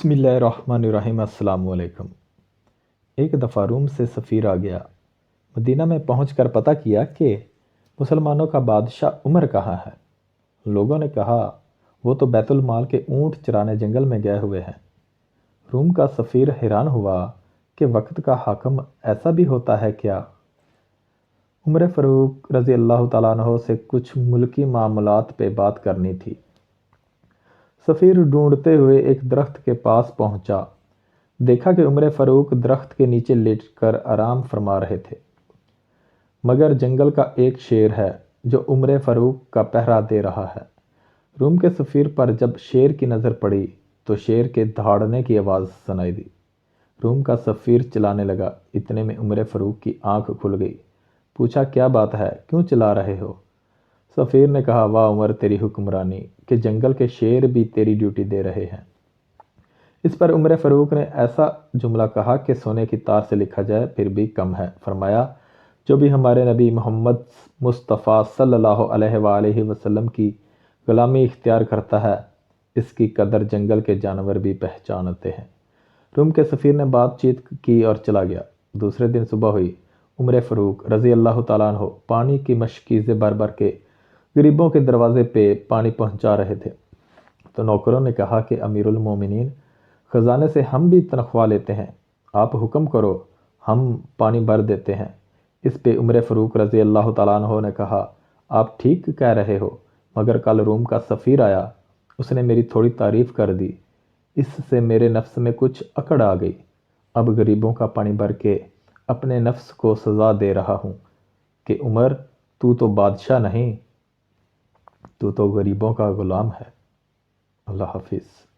بسم اللہ الرحمن الرحیم۔ السلام علیکم۔ ایک دفعہ روم سے سفیر آ گیا۔ مدینہ میں پہنچ کر پتہ کیا کہ مسلمانوں کا بادشاہ عمر کہاں ہے۔ لوگوں نے کہا وہ تو بیت المال کے اونٹ چرانے جنگل میں گئے ہوئے ہیں۔ روم کا سفیر حیران ہوا کہ وقت کا حاکم ایسا بھی ہوتا ہے کیا؟ عمر فاروق رضی اللہ تعالیٰ عنہ سے کچھ ملکی معاملات پہ بات کرنی تھی۔ سفیر ڈھونڈتے ہوئے ایک درخت کے پاس پہنچا۔ دیکھا کہ عمر فاروق درخت کے نیچے لیٹ کر آرام فرما رہے تھے، مگر جنگل کا ایک شیر ہے جو عمر فاروق کا پہرا دے رہا ہے۔ روم کے سفیر پر جب شیر کی نظر پڑی تو شیر کے دہاڑنے کی آواز سنائی دی۔ روم کا سفیر چلانے لگا۔ اتنے میں عمر فاروق کی آنکھ کھل گئی۔ پوچھا کیا بات ہے، کیوں چلا رہے ہو؟ سفیر نے کہا واہ عمر تیری حکمرانی کہ جنگل کے شیر بھی تیری ڈیوٹی دے رہے ہیں۔ اس پر عمر فاروق نے ایسا جملہ کہا کہ سونے کی تار سے لکھا جائے پھر بھی کم ہے۔ فرمایا جو بھی ہمارے نبی محمد مصطفیٰ صلی اللہ علیہ وآلہ وسلم کی غلامی اختیار کرتا ہے اس کی قدر جنگل کے جانور بھی پہچانتے ہیں۔ روم کے سفیر نے بات چیت کی اور چلا گیا۔ دوسرے دن صبح ہوئی۔ عمر فاروق رضی اللہ تعالیٰ عنہ پانی کی مشکیزیں بھر بھر کے غریبوں کے دروازے پہ پانی پہنچا رہے تھے تو نوکروں نے کہا کہ امیر المومنین خزانے سے ہم بھی تنخواہ لیتے ہیں، آپ حکم کرو ہم پانی بھر دیتے ہیں۔ اس پہ عمر فاروق رضی اللہ تعالیٰ عنہ نے کہا آپ ٹھیک کہہ رہے ہو، مگر کل روم کا سفیر آیا، اس نے میری تھوڑی تعریف کر دی، اس سے میرے نفس میں کچھ اکڑ آ گئی۔ اب غریبوں کا پانی بھر کے اپنے نفس کو سزا دے رہا ہوں کہ عمر تو بادشاہ نہیں، تو غریبوں کا غلام ہے۔ اللہ حافظ۔